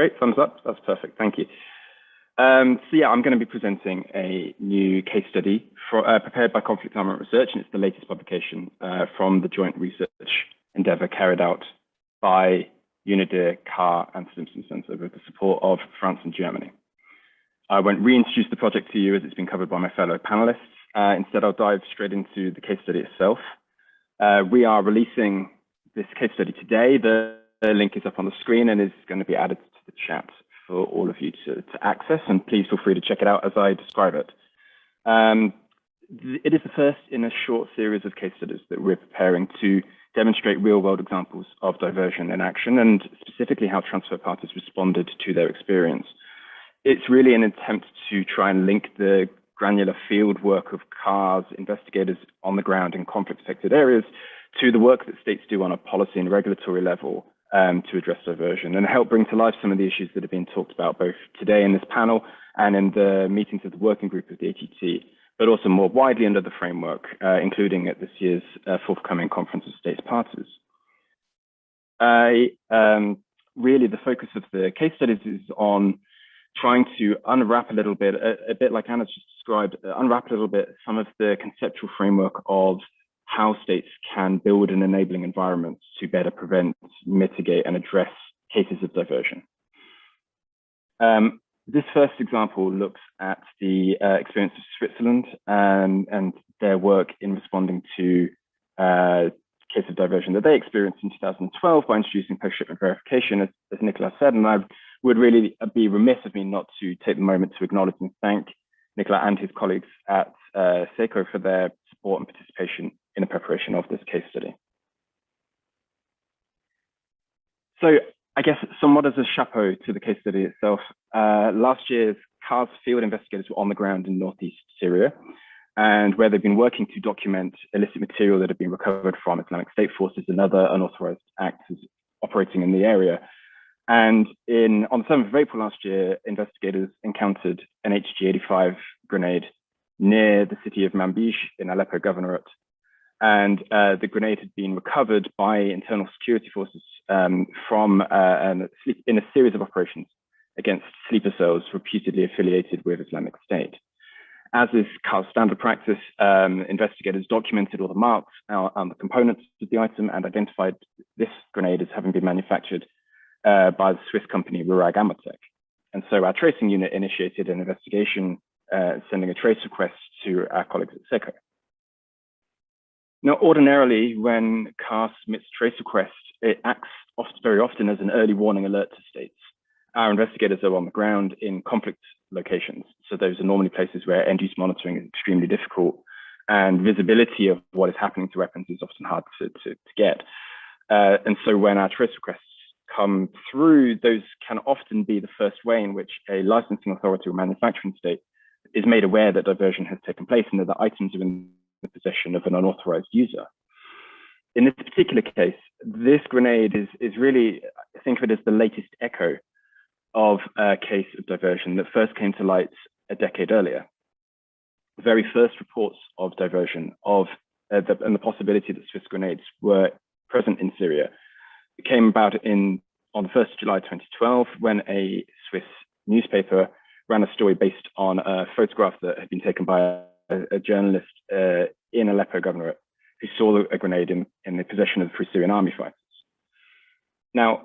Great, thumbs up. That's perfect. Thank you. So yeah, I'm going to be presenting a new case study prepared by Conflict Armament Research, and it's the latest publication from the joint research endeavor carried out by UNIDIR, CAR, and Stimson Center with the support of France and Germany. I won't reintroduce the project to you as it's been covered by my fellow panelists. Instead, I'll dive straight into the case study itself. We are releasing this case study today. The link is up on the screen and is going to be added to the chat for all of you to access, and please feel free to check it out as I describe it. It is the first in a short series of case studies that we're preparing to demonstrate real-world examples of diversion in action, and specifically how transfer parties responded to their experience. It's really an attempt to try and link the granular field work of CAR's investigators on the ground in conflict-affected areas to the work that states do on a policy and regulatory level to address diversion, and help bring to life some of the issues that have been talked about both today in this panel and in the meetings of the working group of the ATT, but also more widely under the framework, including at this year's forthcoming Conference of States Parties. Really, the focus of the case studies is on trying to unwrap a little bit, a bit like Anna's just described, unwrap a little bit some of the conceptual framework of how states can build an enabling environment to better prevent, mitigate, and address cases of diversion. This first example looks at the experience of Switzerland and their work in responding to case of diversion that they experienced in 2012 by introducing post-shipment verification, as Nicola said, and I would really be remiss of me not to take the moment to acknowledge and thank Nicola and his colleagues at SECO for their support and participation in the preparation of this case study. So I guess somewhat as a chapeau to the case study itself, last year's CAR's field investigators were on the ground in northeast Syria, and where they've been working to document illicit material that had been recovered from Islamic State forces and other unauthorized actors operating in the area. And on the 7th of April last year, investigators encountered an HG-85 grenade near the city of Manbij in Aleppo Governorate. And the grenade had been recovered by internal security forces in a series of operations against sleeper cells reputedly affiliated with Islamic State. As is CAR's standard practice, investigators documented all the marks on the components of the item and identified this grenade as having been manufactured by the Swiss company Rurag Amotek. And so our tracing unit initiated an investigation, sending a trace request to our colleagues at SECO. Now, ordinarily, when CAR submits trace requests, it acts very often as an early warning alert to states. Our investigators are on the ground in conflict locations, so those are normally places where end-use monitoring is extremely difficult, and visibility of what is happening to weapons is often hard to get. And so when our trace requests come through, those can often be the first way in which a licensing authority or manufacturing state is made aware that diversion has taken place and that the items are in the possession of an unauthorized user. In this particular case, this grenade is really, think of it as the latest echo of a case of diversion that first came to light a decade earlier. The very first reports of diversion and the possibility that Swiss grenades were present in Syria came about on the 1st of July 2012, when a Swiss newspaper ran a story based on a photograph that had been taken by a journalist in Aleppo Governorate who saw a grenade in the possession of the Free Syrian Army fighters. Now,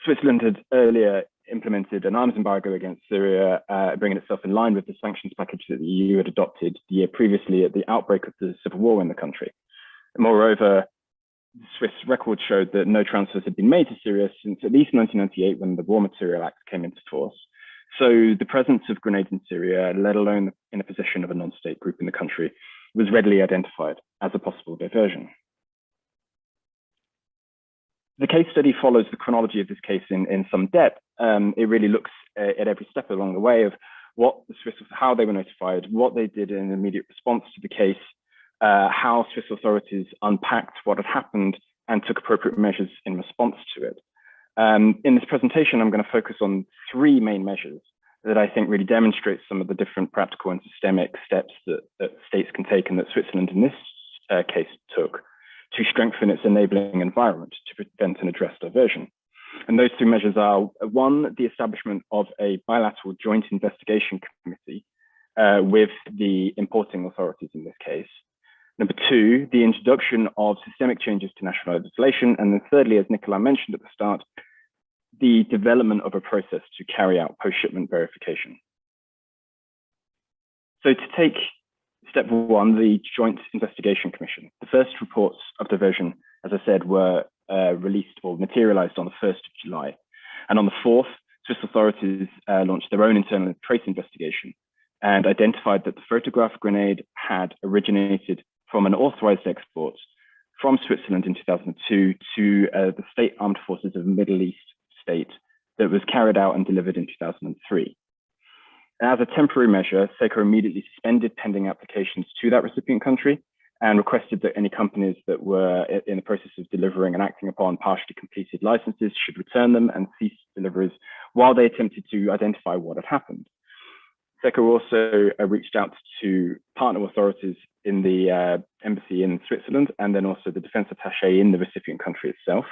Switzerland had earlier implemented an arms embargo against Syria, bringing itself in line with the sanctions package that the EU had adopted the year previously at the outbreak of the civil war in the country. Moreover, the Swiss record showed that no transfers had been made to Syria since at least 1998, when the War Material Act came into force. So the presence of grenades in Syria, let alone in the possession of a non-state group in the country, was readily identified as a possible diversion. The case study follows the chronology of this case in some depth. It really looks at every step along the way of how they were notified, what they did in immediate response to the case, how Swiss authorities unpacked what had happened and took appropriate measures in response to it. In this presentation, I'm going to focus on three main measures that I think really demonstrate some of the different practical and systemic steps that states can take, and that Switzerland in this case took to strengthen its enabling environment to prevent and address diversion. And those three measures are, one, the establishment of a bilateral joint investigation committee with the importing authorities in this case. Number two, the introduction of systemic changes to national legislation. And then thirdly, as Nicola mentioned at the start, the development of a process to carry out post-shipment verification. So to take step one, the Joint Investigation Commission. The first reports of diversion, as I said, were released or materialized on the 1st of July. And on the 4th, Swiss authorities launched their own internal trace investigation and identified that the photograph grenade had originated from an authorized export from Switzerland in 2002 to the State Armed Forces of the Middle East state that was carried out and delivered in 2003. As a temporary measure, SECO immediately suspended pending applications to that recipient country and requested that any companies that were in the process of delivering and acting upon partially completed licenses should return them and cease deliveries while they attempted to identify what had happened. SECO also reached out to partner authorities in the embassy in Switzerland and then also the defense attaché in the recipient country itself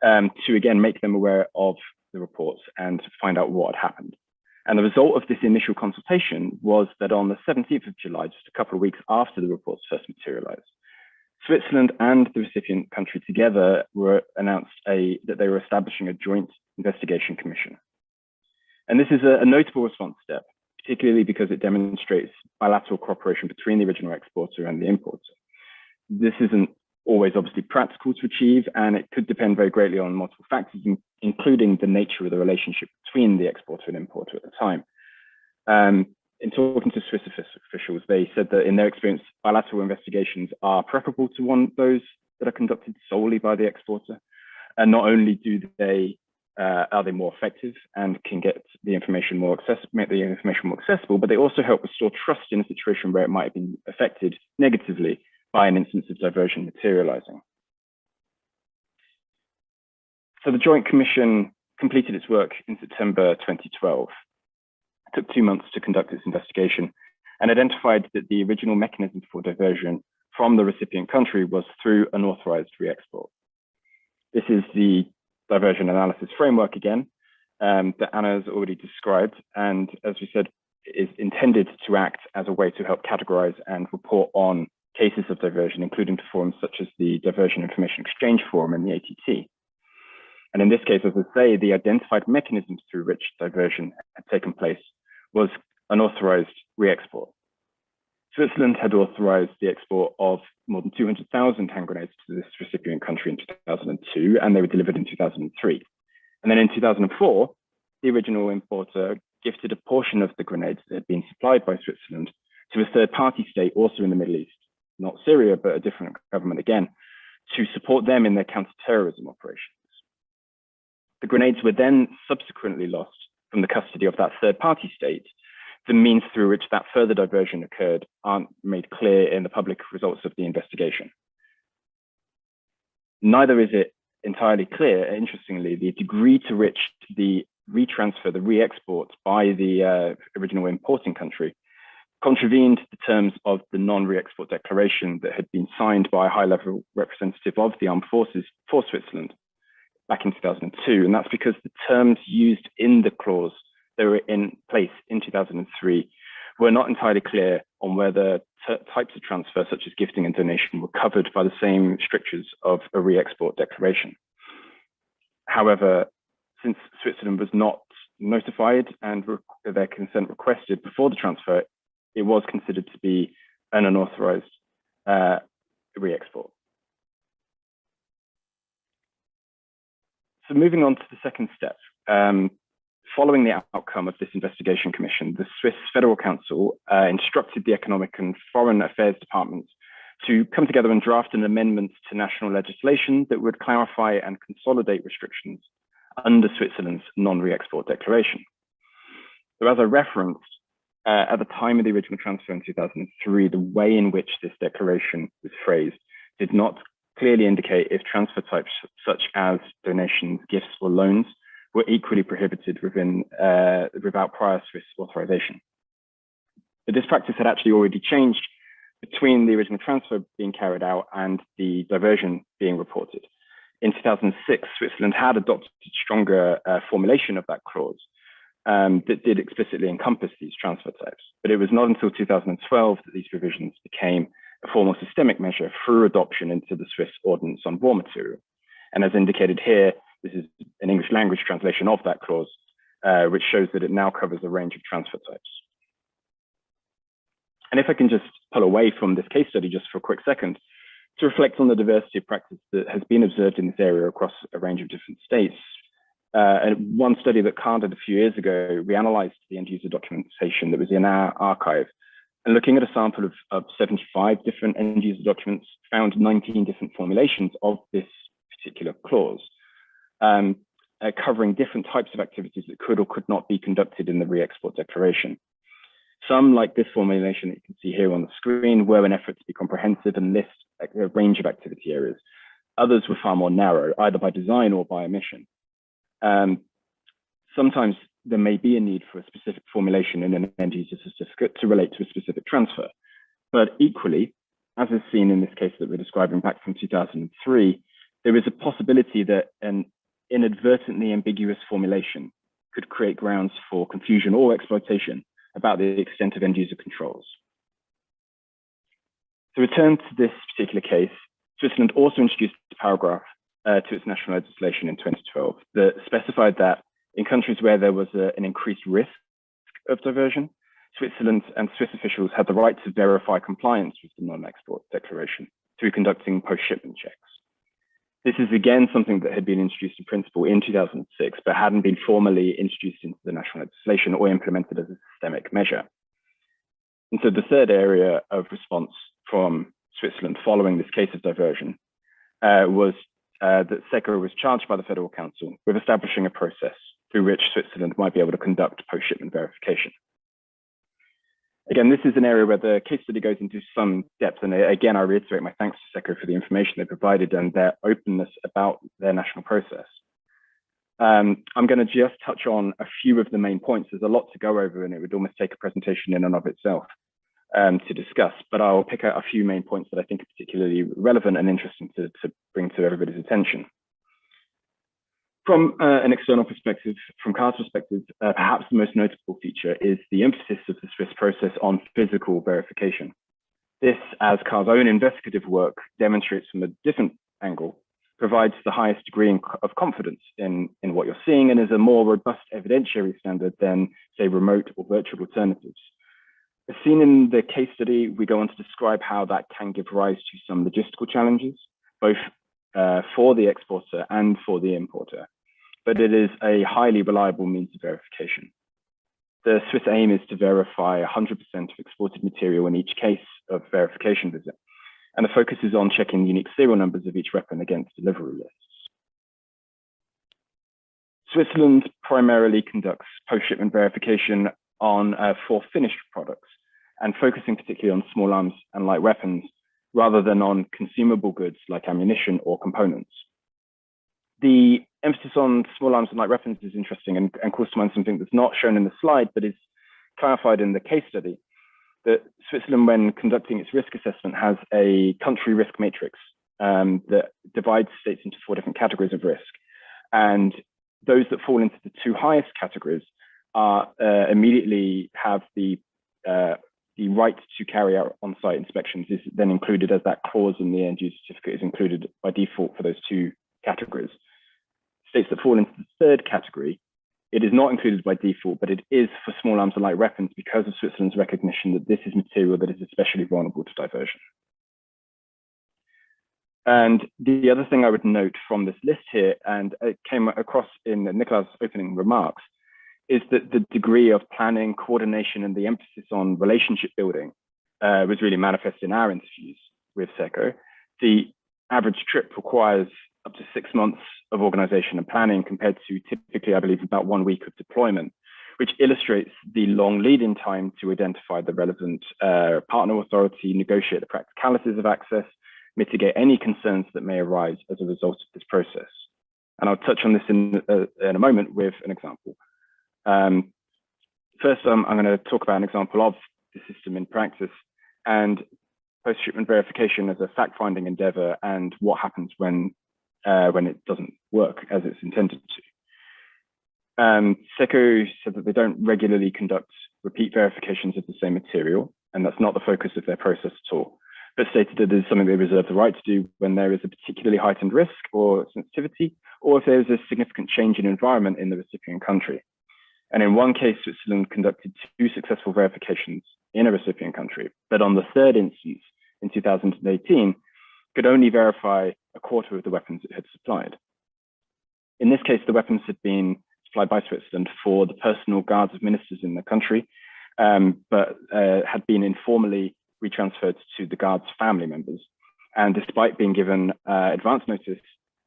to again make them aware of the reports and find out what had happened. And the result of this initial consultation was that on the 17th of July, just a couple of weeks after the reports first materialized, Switzerland and the recipient country together announced that they were establishing a joint investigation commission. And this is a notable response step, particularly because it demonstrates bilateral cooperation between the original exporter and the importer. This isn't always obviously practical to achieve, and it could depend very greatly on multiple factors, including the nature of the relationship between the exporter and importer at the time. In talking to Swiss officials, they said that in their experience, bilateral investigations are preferable to those that are conducted solely by the exporter. And not only are they more effective and can get the information more accessible, but they also help restore trust in a situation where it might have been affected negatively by an instance of diversion materializing. So the Joint Commission completed its work in September 2012. It took 2 months to conduct its investigation and identified that the original mechanism for diversion from the recipient country was through unauthorized re-export. This is the diversion analysis framework again that Anna has already described, and as we said, is intended to act as a way to help categorize and report on cases of diversion, including to forums such as the Diversion Information Exchange Forum and the ATT. And in this case, as I say, the identified mechanisms through which diversion had taken place was unauthorized re-export. Switzerland had authorized the export of more than 200,000 hand grenades to this recipient country in 2002, and they were delivered in 2003. And then in 2004, the original importer gifted a portion of the grenades that had been supplied by Switzerland to a third-party state also in the Middle East, not Syria, but a different government again, to support them in their counter-terrorism operations. The grenades were then subsequently lost from the custody of that third-party state. The means through which that further diversion occurred aren't made clear in the public results of the investigation. Neither is it entirely clear, interestingly, the degree to which the retransfer, the re-export by the original importing country contravened the terms of the non-re-export declaration that had been signed by a high-level representative of the armed forces for Switzerland back in 2002. And that's because the terms used in the clause that were in place in 2003 were not entirely clear on whether types of transfer, such as gifting and donation, were covered by the same strictures of a re-export declaration. However, since Switzerland was not notified and their consent requested before the transfer, it was considered to be an unauthorized re-export. So moving on to the second step, following the outcome of this investigation commission, the Swiss Federal Council instructed the Economic and Foreign Affairs Departments to come together and draft an amendment to national legislation that would clarify and consolidate restrictions under Switzerland's non-re-export declaration. So as I referenced, at the time of the original transfer in 2003, the way in which this declaration was phrased did not clearly indicate if transfer types such as donations, gifts, or loans were equally prohibited without prior Swiss authorization. But this practice had actually already changed between the original transfer being carried out and the diversion being reported. in 2006, Switzerland had adopted a stronger formulation of that clause that did explicitly encompass these transfer types. But it was not until 2012 that these provisions became a formal systemic measure through adoption into the Swiss Ordinance on War Material. And as indicated here, this is an English language translation of that clause, which shows that it now covers a range of transfer types. And if I can just pull away from this case study just for a quick second, to reflect on the diversity of practice that has been observed in this area across a range of different states. And one study that Carl did a few years ago, we analyzed the end user documentation that was in our archive, and looking at a sample of 75 different end user documents, found 19 different formulations of this particular clause, covering different types of activities that could or could not be conducted in the re-export declaration. Some, like this formulation that you can see here on the screen, were an effort to be comprehensive and list a range of activity areas. Others were far more narrow, either by design or by omission. Sometimes there may be a need for a specific formulation in an end user certificate to relate to a specific transfer. But equally, as is seen in this case that we're describing back from 2003, there is a possibility that an inadvertently ambiguous formulation could create grounds for confusion or exploitation about the extent of end user controls. To return to this particular case, Switzerland also introduced a paragraph to its national legislation in 2012 that specified that in countries where there was an increased risk of diversion, Switzerland and Swiss officials had the right to verify compliance with the non-export declaration through conducting post-shipment checks. This is again something that had been introduced in principle in 2006, but hadn't been formally introduced into the national legislation or implemented as a systemic measure. And so the third area of response from Switzerland following this case of diversion was that SECO was charged by the Federal Council with establishing a process through which Switzerland might be able to conduct post-shipment verification. Again, this is an area where the case study goes into some depth. And again, I reiterate my thanks to SECO for the information they provided and their openness about their national process. I'm going to just touch on a few of the main points. There's a lot to go over, and it would almost take a presentation in and of itself to discuss, but I'll pick out a few main points that I think are particularly relevant and interesting to bring to everybody's attention. From an external perspective, from CAR's perspective, perhaps the most notable feature is the emphasis of the Swiss process on physical verification. This, as CAR's own investigative work demonstrates from a different angle, provides the highest degree of confidence in what you're seeing and is a more robust evidentiary standard than, say, remote or virtual alternatives. As seen in the case study, we go on to describe how that can give rise to some logistical challenges, both for the exporter and for the importer, but it is a highly reliable means of verification. The Swiss aim is to verify 100% of exported material in each case of verification visit, and the focus is on checking unique serial numbers of each weapon against delivery lists. Switzerland primarily conducts post-shipment verification for finished products, and focusing particularly on small arms and light weapons, rather than on consumable goods like ammunition or components. The emphasis on small arms and light weapons is interesting and calls to mind something that's not shown in the slide, but is clarified in the case study, that Switzerland, when conducting its risk assessment, has a country risk matrix that divides states into 4 different categories of risk. And those that fall into the 2 highest categories are immediately have the right to carry out on-site inspections is then included as that clause in the end user certificate is included by default for those 2 categories. States that fall into the 3rd category, it is not included by default, but it is for small arms and light weapons because of Switzerland's recognition that this is material that is especially vulnerable to diversion. And the other thing I would note from this list here, and it came across in Nicolas' opening remarks, is that the degree of planning, coordination, and the emphasis on relationship building was really manifest in our interviews with SECO. The average trip requires up to 6 months of organization and planning compared to typically, I believe, about 1 week of deployment, which illustrates the long lead-in time to identify the relevant partner authority, negotiate the practicalities of access, mitigate any concerns that may arise as a result of this process. And I'll touch on this in a moment with an example. First, I'm going to talk about an example of the system in practice and post-shipment verification as a fact-finding endeavor and what happens when when it doesn't work as it's intended to. SECO said that they don't regularly conduct repeat verifications of the same material, and that's not the focus of their process at all, but stated that it is something they reserve the right to do when there is a particularly heightened risk or sensitivity, or if there is a significant change in environment in the recipient country. And in one case, Switzerland conducted 2 successful verifications in a recipient country, but on the 3rd instance in 2018, could only verify a quarter of the weapons it had supplied. In this case, the weapons had been supplied by Switzerland for the personal guards of ministers in the country, but had been informally retransferred to the guards' family members. And despite being given advance notice,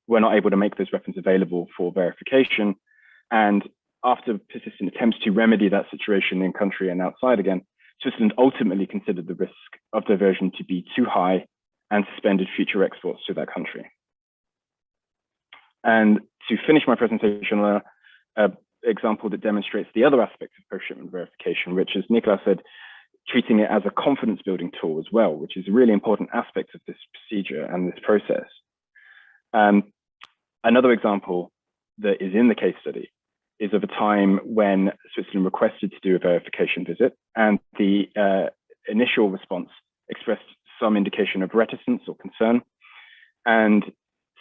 were not able to make those weapons available for verification. And after persistent attempts to remedy that situation in country and outside again, Switzerland ultimately considered the risk of diversion to be too high and suspended future exports to that country. And to finish my presentation on an example that demonstrates the other aspects of post-shipment verification, which is, Nicolas said, treating it as a confidence building tool as well, which is a really important aspect of this procedure and this process. Another example that is in the case study is of a time when Switzerland requested to do a verification visit, and the initial response expressed some indication of reticence or concern. And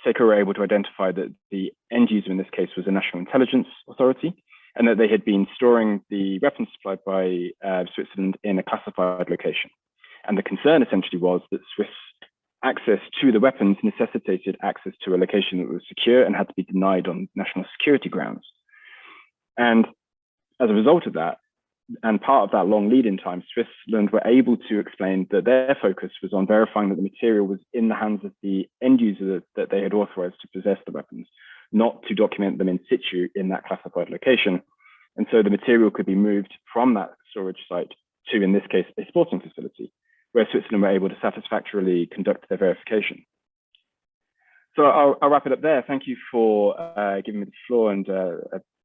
SECO were able to identify that the end user in this case was a national intelligence authority, and that they had been storing the weapons supplied by Switzerland in a classified location. And the concern essentially was that Swiss access to the weapons necessitated access to a location that was secure and had to be denied on national security grounds. And as a result of that, and part of that long lead-in time, Switzerland were able to explain that their focus was on verifying that the material was in the hands of the end user that they had authorized to possess the weapons, not to document them in situ in that classified location. And so the material could be moved from that storage site to, in this case, a sporting facility, where Switzerland were able to satisfactorily conduct their verification. So I'll wrap it up there. Thank you for giving me the floor, and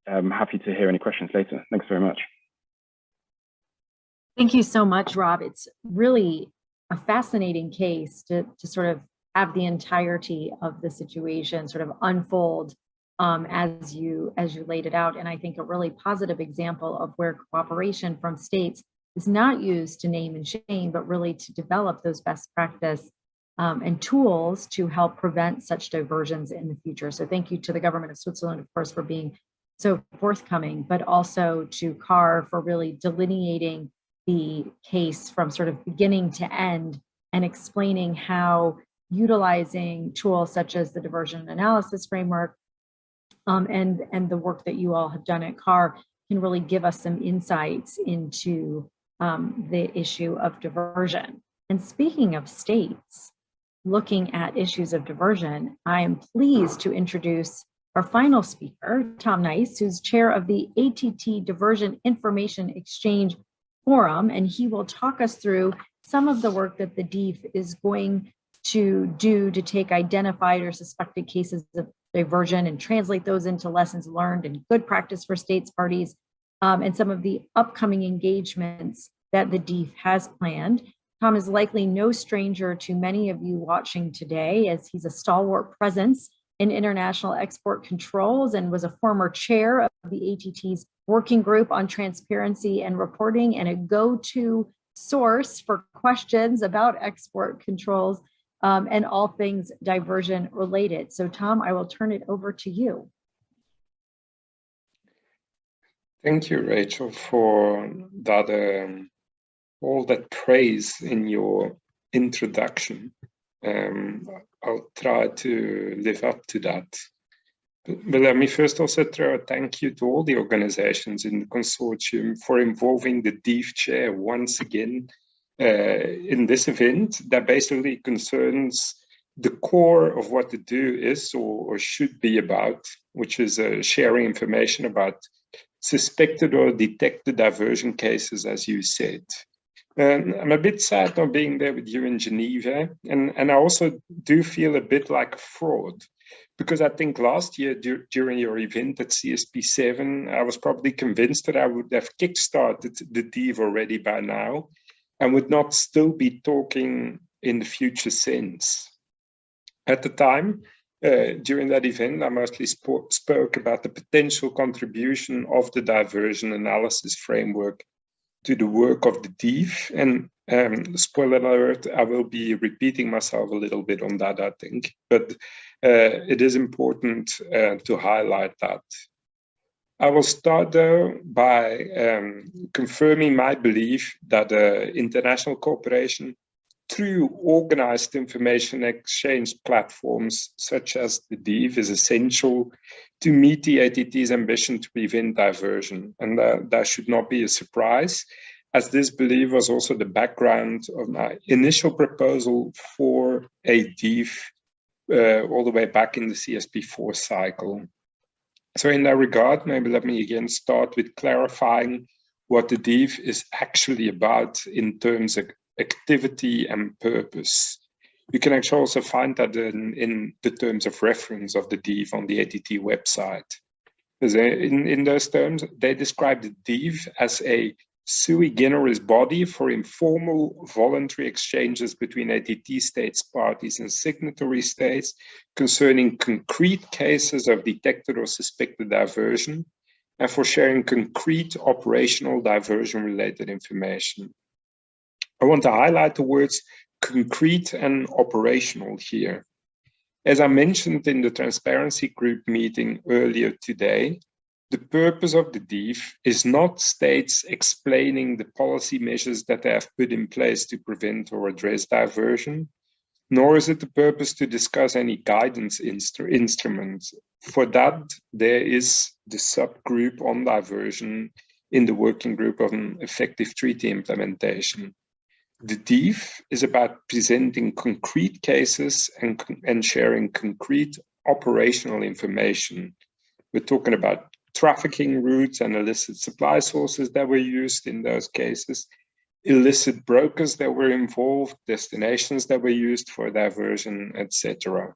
I'm happy to hear any questions later. Thanks very much. Thank you so much, Rob. It's really a fascinating case to sort of have the entirety of the situation sort of unfold as you laid it out. And I think a really positive example of where cooperation from states is not used to name and shame, but really to develop those best practice and tools to help prevent such diversions in the future. So thank you to the government of Switzerland, of course, for being so forthcoming, but also to CAR for really delineating the case from sort of beginning to end and explaining how utilizing tools such as the diversion analysis framework and the work that you all have done at CAR can really give us some insights into the issue of diversion. And speaking of states looking at issues of diversion, I am pleased to introduce our final speaker, Tom Nice, who's chair of the ATT Diversion Information Exchange Forum, and he will talk us through some of the work that the DIF is going to do to take identified or suspected cases of diversion and translate those into lessons learned and good practice for states parties, and some of the upcoming engagements that the DIF has planned. Tom is likely no stranger to many of you watching today, as he's a stalwart presence in international export controls and was a former chair of the ATT's working group on transparency and reporting, and a go-to source for questions about export controls and all things diversion related. So Tom, I will turn it over to you. Thank you, Rachel, for that all that praise in your introduction. I'll try to live up to that. But let me first also throw a thank you to all the organizations in the consortium for involving the DIF chair once again in this event that basically concerns the core of what the DO is or should be about, which is sharing information about suspected or detected diversion cases, as you said. I'm a bit sad not being there with you in Geneva, and I also do feel a bit like a fraud, because I think last year during your event at CSP7, I was probably convinced that I would have kickstarted the DIV already by now and would not still be talking in the future sense. At the time, During that event, I mostly spoke about the potential contribution of the diversion analysis framework to the work of the DIV. And spoiler alert, I will be repeating myself a little bit on that, I think. But it is important to highlight that. I will start, though, by confirming my belief that international cooperation through organized information exchange platforms such as the DIV is essential to meet the ATT's ambition to prevent diversion. And that should not be a surprise, as this belief was also the background of my initial proposal for a DIV all the way back in the CSP4 cycle. So in that regard, maybe let me again start with clarifying what the DIV is actually about in terms of activity and purpose. You can actually also find that in the terms of reference of the DIV on the ATT website. In those terms, they describe the DIV as a sui generis body for informal voluntary exchanges between ATT states parties and signatory states concerning concrete cases of detected or suspected diversion, and for sharing concrete operational diversion-related information. I want to highlight the words concrete and operational here. As I mentioned in the transparency group meeting earlier today, the purpose of the DIV is not states explaining the policy measures that they have put in place to prevent or address diversion, nor is it the purpose to discuss any guidance instruments. For that, there is the subgroup on diversion in the working group on effective treaty implementation. The DIV is about presenting concrete cases and sharing concrete operational information. We're talking about trafficking routes and illicit supply sources that were used in those cases, illicit brokers that were involved, destinations that were used for diversion, etc.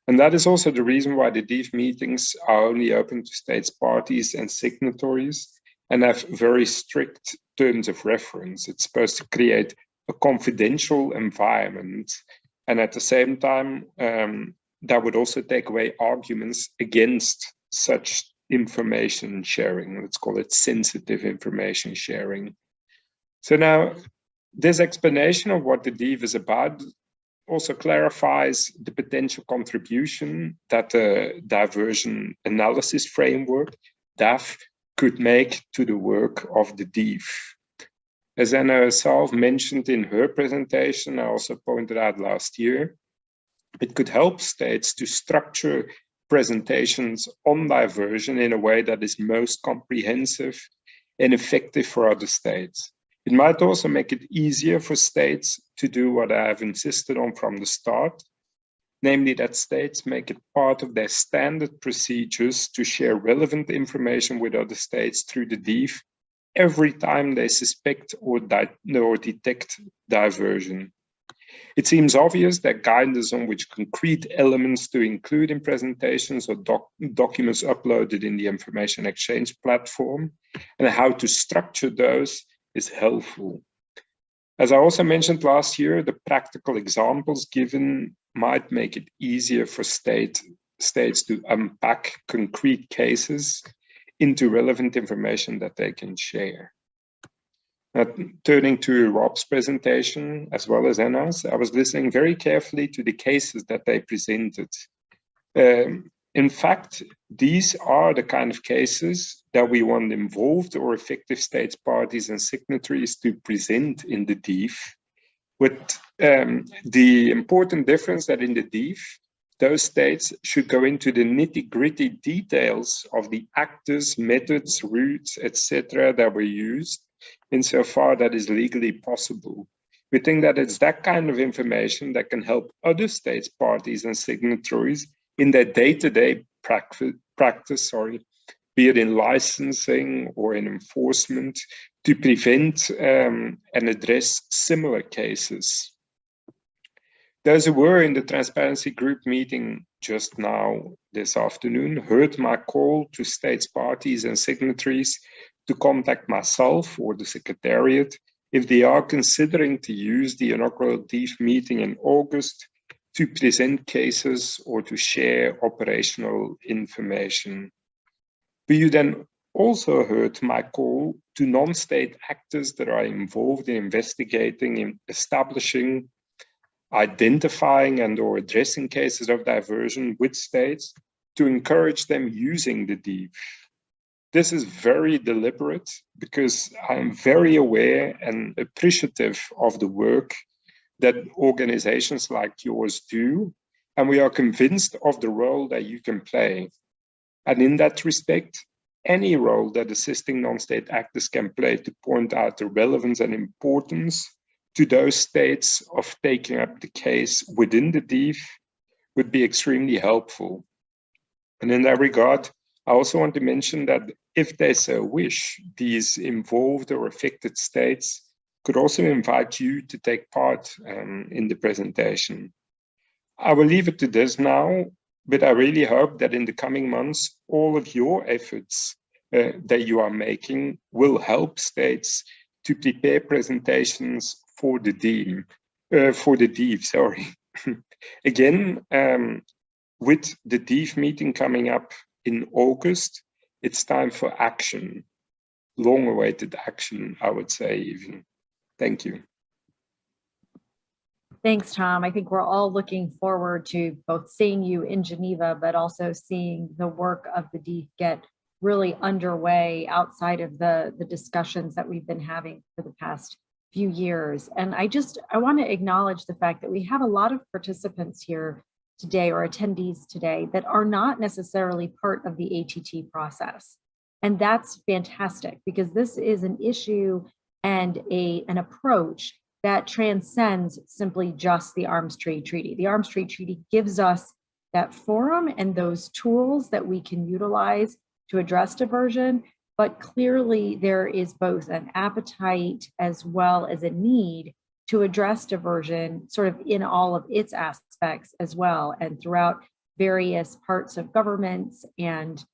And that is also the reason why the DIV meetings are only open to states parties and signatories and have very strict terms of reference. It's supposed to create a confidential environment, and at the same time, that would also take away arguments against such information sharing. Let's call it sensitive information sharing. So now, this explanation of what the DIV is about also clarifies the potential contribution that the diversion analysis framework, DAF, could make to the work of the DIV. As Anna herself mentioned in her presentation, I also pointed out last year, it could help states to structure presentations on diversion in a way that is most comprehensive and effective for other states. It might also make it easier for states to do what I have insisted on from the start, namely that states make it part of their standard procedures to share relevant information with other states through the DIV every time they suspect or detect diversion. It seems obvious that guidance on which concrete elements to include in presentations or documents uploaded in the information exchange platform and how to structure those is helpful. As I also mentioned last year, the practical examples given might make it easier for states to unpack concrete cases into relevant information that they can share. Now, turning to Rob's presentation, as well as Anna's, I was listening very carefully to the cases that they presented. In fact, these are the kind of cases that we want involved or effective states, parties, and signatories to present in the DIV, with the important difference that in the DIV, those states should go into the nitty-gritty details of the actors, methods, routes, etc. that were used, insofar that is legally possible. We think that it's that kind of information that can help other states, parties, and signatories in their day-to-day practice, be it in licensing or in enforcement, to prevent and address similar cases. Those who were in the transparency group meeting just now this afternoon heard my call to states, parties, and signatories to contact myself or the Secretariat if they are considering to use the inaugural DIV meeting in August to present cases or to share operational information. But you then also heard my call to non-state actors that are involved in investigating, in establishing, identifying and or addressing cases of diversion with states to encourage them using the DIV. This is very deliberate because I'm very aware and appreciative of the work that organizations like yours do, and we are convinced of the role that you can play. And in that respect, any role that assisting non-state actors can play to point out the relevance and importance to those states of taking up the case within the DIV would be extremely helpful. And in that regard, I also want to mention that if they so wish, these involved or affected states could also invite you to take part in the presentation. I will leave it to this now, but I really hope that in the coming months, all of your efforts that you are making will help states to prepare presentations for the DIV, sorry. Again, with the DIV meeting coming up in August, it's time for action, long-awaited action, I would say even. Thank you. Thanks, Tom. I think we're all looking forward to both seeing you in Geneva, but also seeing the work of the DIV get really underway outside of the discussions that we've been having for the past few years. And I want to acknowledge the fact that we have a lot of participants here today or attendees today that are not necessarily part of the ATT process. And that's fantastic because this is an issue and an approach that transcends simply just the Arms Trade Treaty. The Arms Trade Treaty gives us that forum and those tools that we can utilize to address diversion, but clearly there is both an appetite as well as a need to address diversion sort of in all of its aspects as well, and throughout various parts of governments and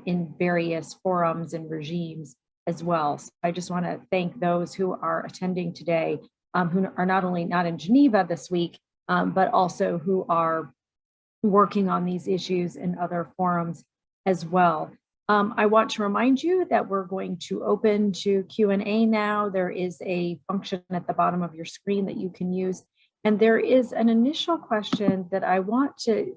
in various forums and regimes as well. So I just want to thank those who are attending today, who are not only not in Geneva this week, but also who are working on these issues in other forums as well. I want to remind you that we're going to open to Q&A now. There is a function at the bottom of your screen that you can use. And there is an initial question that I want to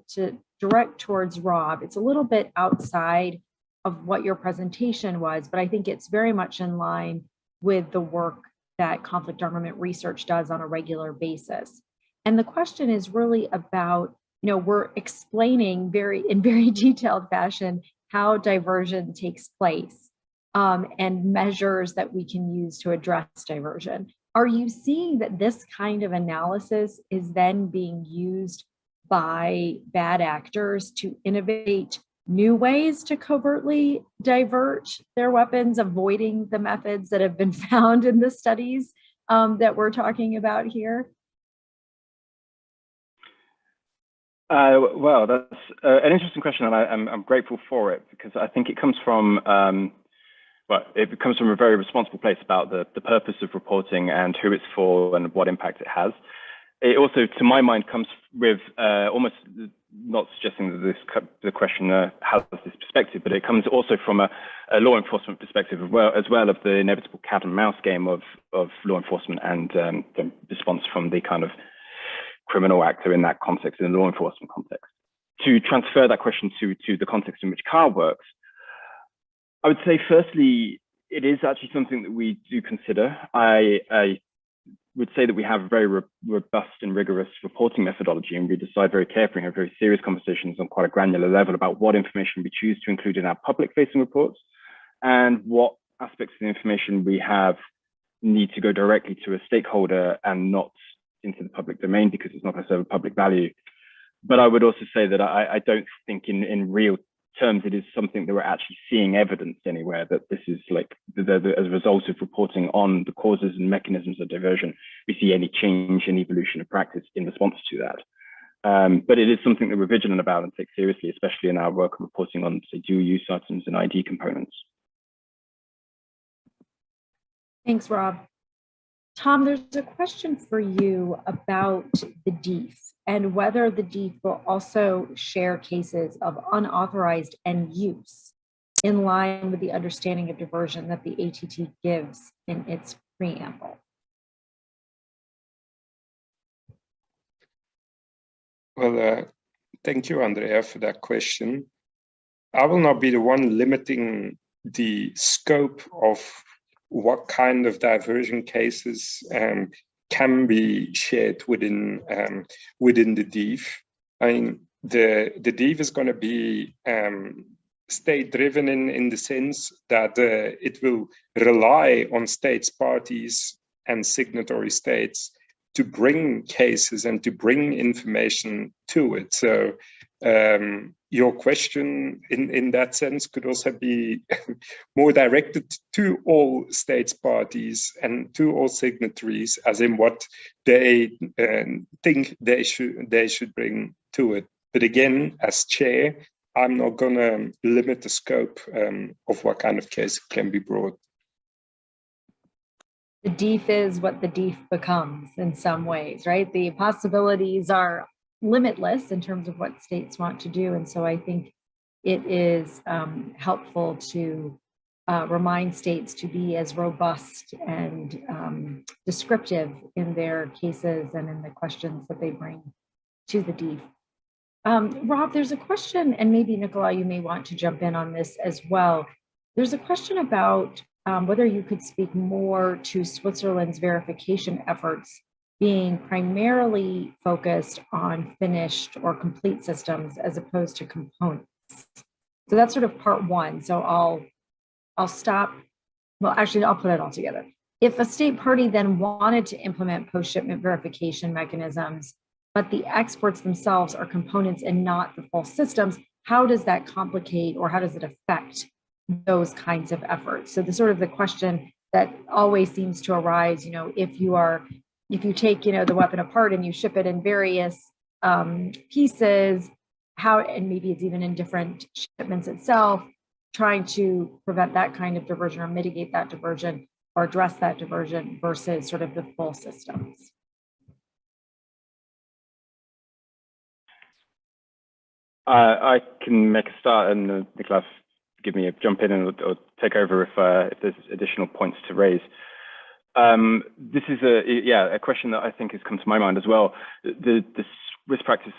direct towards Rob. It's a little bit outside of what your presentation was, but I think it's very much in line with the work that conflict armament research does on a regular basis. And the question is really about, we're explaining in very detailed fashion how diversion takes place and measures that we can use to address diversion. Are you seeing that this kind of analysis is then being used by bad actors to innovate new ways to covertly divert their weapons, avoiding the methods that have been found in the studies that we're talking about here? Well, that's an interesting question, and I'm grateful for it because I think it comes from it comes from a very responsible place about the purpose of reporting and who it's for and what impact it has. It also, to my mind, comes with almost not suggesting that the question has this perspective, but it comes also from a law enforcement perspective as well of the inevitable cat and mouse game of law enforcement and the response from the kind of criminal actor in that context, in the law enforcement context. To transfer that question to the context in which CAR works, I would say, firstly, it is actually something that we do consider. I would say that we have a very robust and rigorous reporting methodology, and we decide very carefully and have very serious conversations on quite a granular level about what information we choose to include in our public-facing reports and what aspects of the information we have need to go directly to a stakeholder and not into the public domain because it's not going to serve a public value. But I would also say that I don't think in real terms it is something that we're actually seeing evidence anywhere that this is like as a result of reporting on the causes and mechanisms of diversion, we see any change in evolution of practice in response to that. But it is something that we're vigilant about and take seriously, especially in our work of reporting on, say, dual use items and ID components. Thanks, Rob. Tom, there's a question for you about the DIF and whether the DIF will also share cases of unauthorized end use in line with the understanding of diversion that the ATT gives in its preamble. Well, thank you, Andrea, for that question. I will not be the one limiting the scope of what kind of diversion cases can be shared within the DIF. I mean, the DIF is going to be state-driven in the sense that it will rely on states, parties, and signatory states to bring cases and to bring information to it. So your question in that sense could also be more directed to all states, parties, and to all signatories, as in what they think they should bring to it. But again, as chair, I'm not going to limit the scope of what kind of case can be brought. The DIF is what the DIF becomes in some ways, right? The possibilities are limitless in terms of what states want to do. And so I think it is helpful to remind states to be as robust and descriptive in their cases and in the questions that they bring to the DIF. Rob, there's a question, and maybe Nicola, you may want to jump in on this as well. There's a question about whether you could speak more to Switzerland's verification efforts being primarily focused on finished or complete systems as opposed to components. So that's sort of part one. So I'll stop. Well, actually, I'll put it all together. If a state party then wanted to implement post-shipment verification mechanisms, but the exports themselves are components and not the full systems, how does that complicate or how does it affect those kinds of efforts? So the question that always seems to arise, if you take, the weapon apart and you ship it in various pieces, and maybe it's even in different shipments itself, trying to prevent that kind of diversion or mitigate that diversion or address that diversion versus sort of the full systems. I can make a start, and Nicolas, give me a jump in or take over if there's additional points to raise. This is a question that I think has come to my mind as well. The Swiss practice,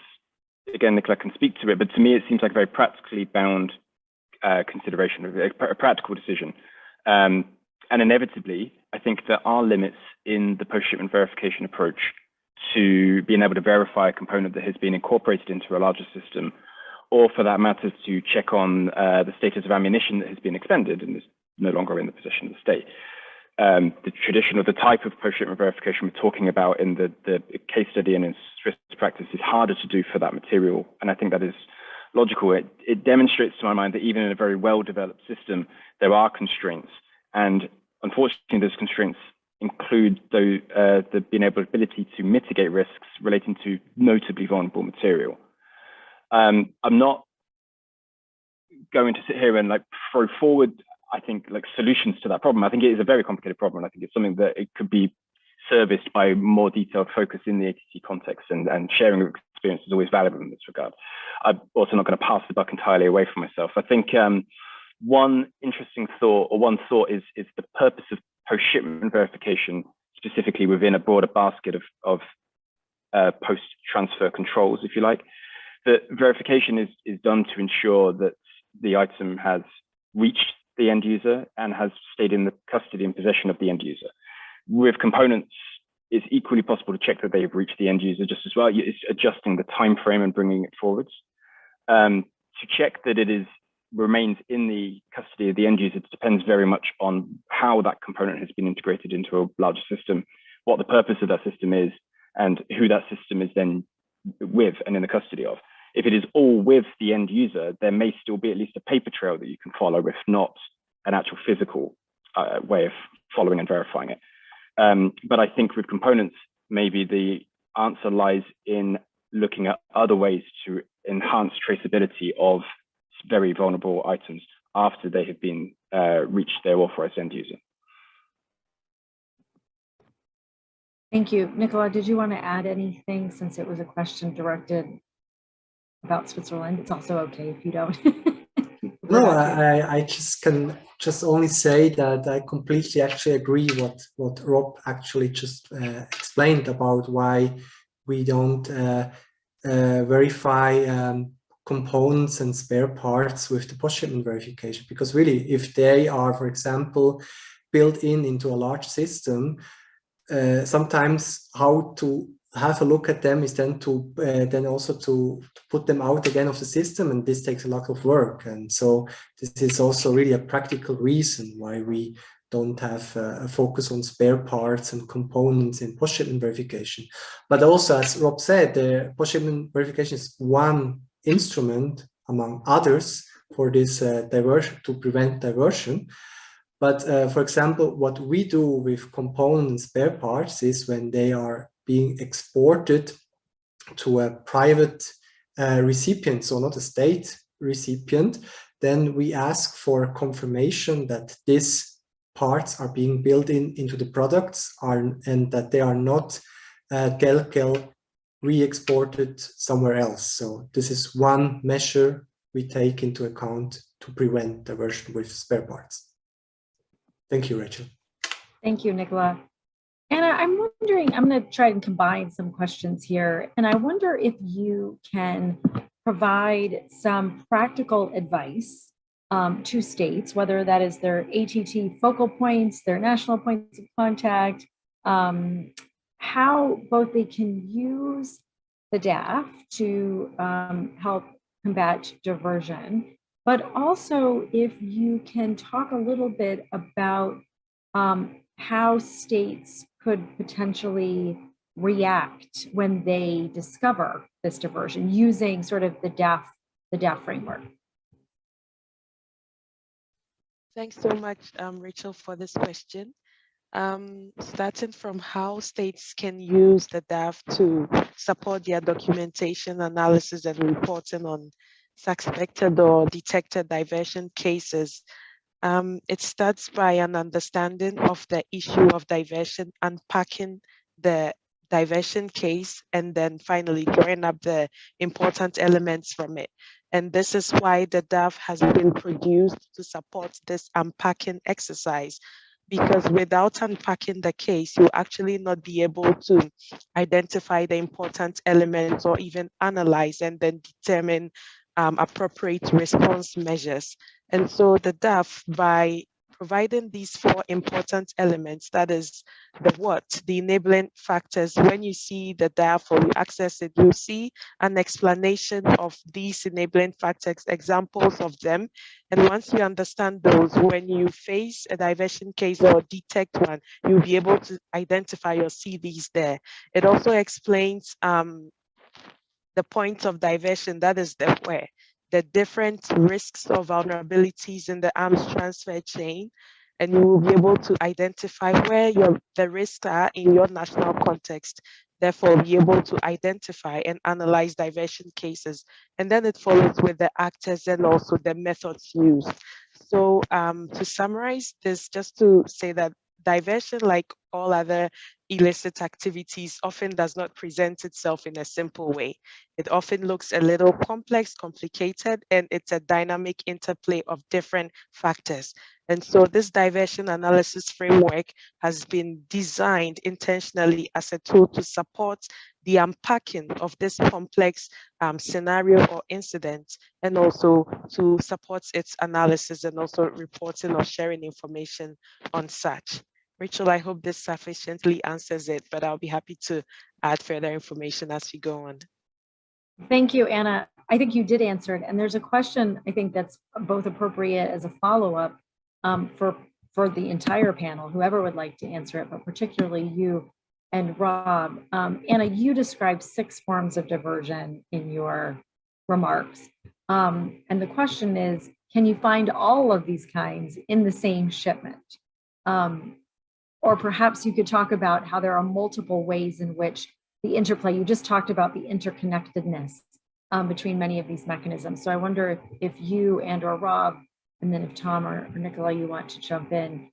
again, Nicolas can speak to it, but to me it seems like a very practically bound consideration, a practical decision. And inevitably, I think there are limits in the post-shipment verification approach to being able to verify a component that has been incorporated into a larger system, or for that matter, to check on the status of ammunition that has been expended and is no longer in the possession of the state. The tradition or the type of post-shipment verification we're talking about in the case study and in Swiss practice is harder to do for that material, and I think that is logical. It demonstrates to my mind that even in a very well-developed system, there are constraints, and unfortunately, those constraints include the ability to mitigate risks relating to notably vulnerable material. I'm not going to sit here and throw forward, I think, solutions to that problem. I think it is a very complicated problem. I think it's something that it could be serviced by more detailed focus in the ATT context, and sharing of experience is always valuable in this regard. I'm also not going to pass the buck entirely away from myself. I think one interesting thought, or one thought, is the purpose of post-shipment verification, specifically within a broader basket of post-transfer controls, if you like. The verification is done to ensure that the item has reached the end user and has stayed in the custody and possession of the end user. With components, it's equally possible to check that they have reached the end user just as well. It's adjusting the time frame and bringing it forwards. To check that it remains in the custody of the end user, it depends very much on how that component has been integrated into a larger system, what the purpose of that system is, and who that system is then with and in the custody of. If it is all with the end user, there may still be at least a paper trail that you can follow, if not an actual physical way of following and verifying it. But I think with components, maybe the answer lies in looking at other ways to enhance traceability of very vulnerable items after they have been reached their authorized end user. Thank you. Nicola, did you want to add anything since it was a question directed about Switzerland? It's also okay if you don't. No, I just can only say that I completely actually agree what Rob actually just explained about why we don't verify components and spare parts with the post-shipment verification, because really, if they are, for example, built into a large system, sometimes how to have a look at them is then to also to put them out again of the system, and this takes a lot of work. And so this is also really a practical reason why we don't have a focus on spare parts and components in post-shipment verification. But also, as Rob said, the post-shipment verification is one instrument among others for this diversion, to prevent diversion. But for example, what we do with components and spare parts is when they are being exported to a private recipient, so not a state recipient, then we ask for confirmation that these parts are being built into the products and that they are not Telkel re-exported somewhere else. So this is one measure we take into account to prevent diversion with spare parts. Thank you, Rachel. Thank you, Nicola. Anna, I'm wondering, I'm going to try and combine some questions here. And I wonder if you can provide some practical advice to states, whether that is their ATT focal points, their national points of contact, how both they can use the DAF to help combat diversion, but also if you can talk a little bit about how states could potentially react when they discover this diversion using sort of the DAF framework. Thanks so much, Rachel, for this question. Starting from how states can use the DAF to support their documentation, analysis, and reporting on suspected or detected diversion cases. It starts by an understanding of the issue of diversion, unpacking the diversion case, and then finally drawing up the important elements from it. And this is why the DAF has been produced to support this unpacking exercise, because without unpacking the case, you'll actually not be able to identify the important elements or even analyze and then determine appropriate response measures. And so the DAF, by providing these four important elements, that is the what, the enabling factors. When you see the DAF or you access it, you'll see an explanation of these enabling factors, examples of them. And once you understand those, when you face a diversion case or detect one, you'll be able to identify or see these there. It also explains the points of diversion, that is the where, the different risks or vulnerabilities in the arms transfer chain, and you will be able to identify where the risks are in your national context, therefore be able to identify and analyze diversion cases. And then it follows with the actors and also the methods used. So to summarize this, just to say that diversion, like all other illicit activities, often does not present itself in a simple way. It often looks a little complex, complicated, and it's a dynamic interplay of different factors. And so this diversion analysis framework has been designed intentionally as a tool to support the unpacking of this complex scenario or incident, and also to support its analysis and also reporting or sharing information on such. Rachel, I hope this sufficiently answers it, but I'll be happy to add further information as we go on. Thank you, Anna. I think you did answer it. And there's a question I think that's both appropriate as a follow-up for the entire panel, whoever would like to answer it, but particularly you and Rob. Anna, you described 6 forms of diversion in your remarks. And the question is, can you find all of these kinds in the same shipment? Or perhaps you could talk about how there are multiple ways in which the interplay, you just talked about the interconnectedness between many of these mechanisms. So I wonder if you and or Rob, and then if Tom or Nicola, you want to jump in,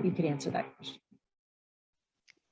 you could answer that question.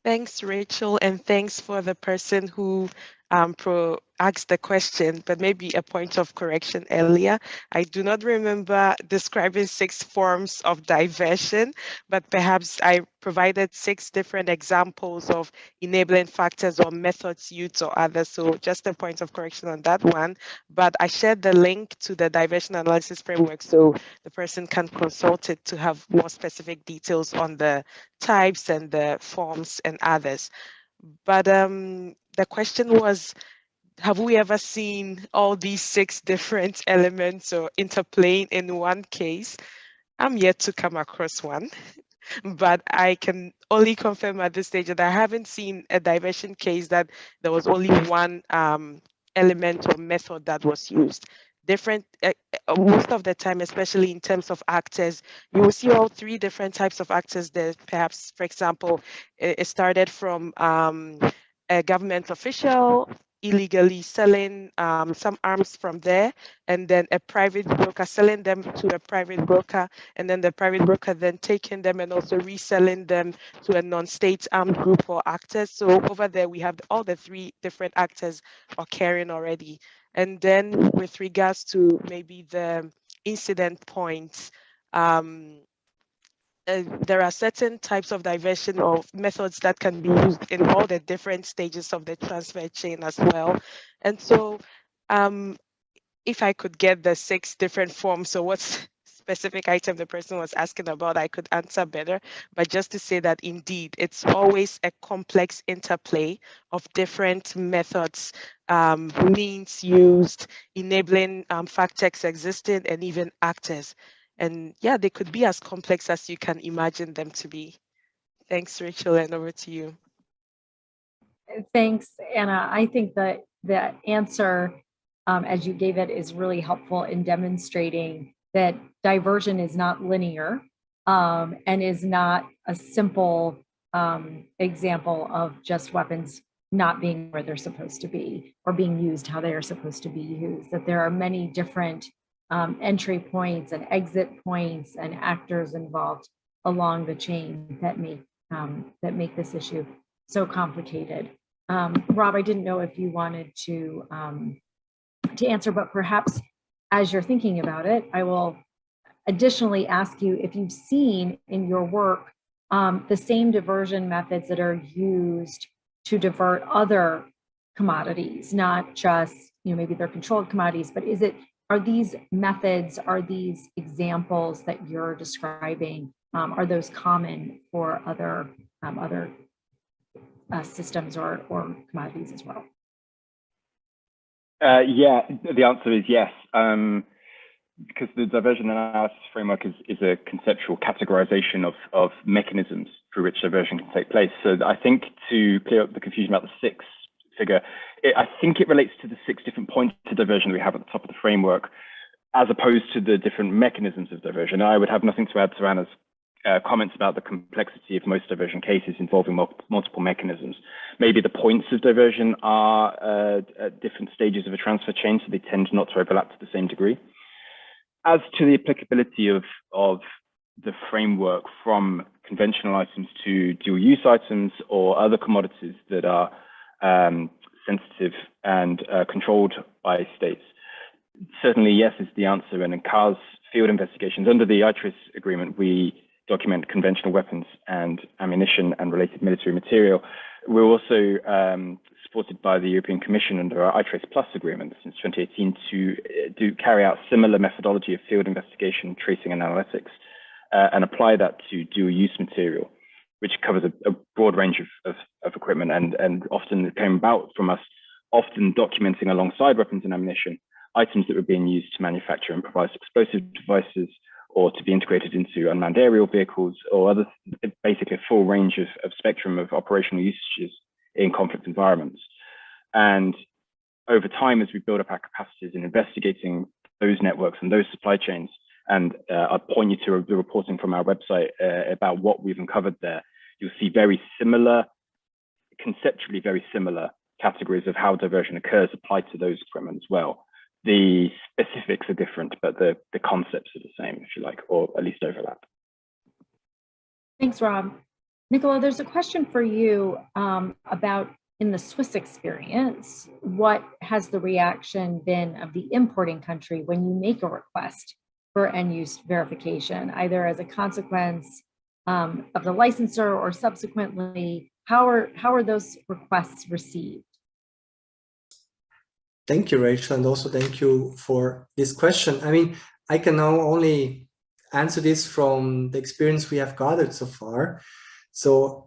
Thanks, Rachel, and thanks for the person who asked the question, but maybe a point of correction earlier. I do not remember describing 6 forms of diversion, but perhaps I provided 6 different examples of enabling factors or methods used or others. So just a point of correction on that one. But I shared the link to the diversion analysis framework so the person can consult it to have more specific details on the types and the forms and others. But the question was, have we ever seen all these 6 different elements or interplaying in one case? I'm yet to come across one, but I can only confirm at this stage that I haven't seen a diversion case that there was only one element or method that was used. Different, most of the time, especially in terms of actors, you will see all 3 different types of actors there. Perhaps, for example, it started from a government official illegally selling some arms from there, and then a private broker selling them to a private broker, and then the private broker then taking them and also reselling them to a non-state armed group or actors. So over there, we have all the 3 different actors occurring already. And then with regards to maybe the incident points, there are certain types of diversion or methods that can be used in all the different stages of the transfer chain as well. And so if I could get the 6 different forms, so what specific item the person was asking about, I could answer better. But just to say that indeed, it's always a complex interplay of different methods, means used, enabling fact checks existing, and even actors. And yeah, they could be as complex as you can imagine them to be. Thanks, Rachel, and over to you. Thanks, Anna. I think that the answer as you gave it is really helpful in demonstrating that diversion is not linear and is not a simple example of just weapons not being where they're supposed to be or being used how they are supposed to be used, that there are many different entry points and exit points and actors involved along the chain that make this issue so complicated. Rob, I didn't know if you wanted to answer, but perhaps as you're thinking about it, I will additionally ask you if you've seen in your work the same diversion methods that are used to divert other commodities, not just, maybe they're controlled commodities, but are these methods, are these examples that you're describing, are those common for other systems or commodities as well? Yeah, the answer is yes, because the diversion analysis framework is a conceptual categorization of mechanisms through which diversion can take place. So I think to clear up the confusion about the 6 figure, I think it relates to the 6 different points of diversion that we have at the top of the framework, as opposed to the different mechanisms of diversion. I would have nothing to add to Anna's comments about the complexity of most diversion cases involving multiple mechanisms. Maybe the points of diversion are at different stages of a transfer chain, so they tend not to overlap to the same degree. As to the applicability of the framework from conventional items to dual-use items or other commodities that are sensitive and controlled by states, certainly yes is the answer. And in CAR's field investigations under the ITRIS agreement, we document conventional weapons and ammunition and related military material. We're also supported by the European Commission under our ITRIS Plus agreement since 2018 to carry out similar methodology of field investigation, tracing and analytics, and apply that to dual-use material, which covers a broad range of equipment and often it came about from us often documenting alongside weapons and ammunition items that were being used to manufacture and provide explosive devices or to be integrated into unmanned aerial vehicles or other, basically a full range of spectrum of operational usages in conflict environments. And over time, as we build up our capacities in investigating those networks and those supply chains, and I'll point you to the reporting from our website about what we've uncovered there, you'll see very similar, conceptually very similar categories of how diversion occurs applied to those equipment as well. The specifics are different, but the concepts are the same, if you like, or at least overlap. Thanks, Rob. Nicola, there's a question for you about in the Swiss experience, what has the reaction been of the importing country when you make a request for end-use verification, either as a consequence of the licensor or subsequently, how are those requests received? Thank you, Rachel, and also thank you for this question. I mean, I can now only answer this from the experience we have gathered so far. So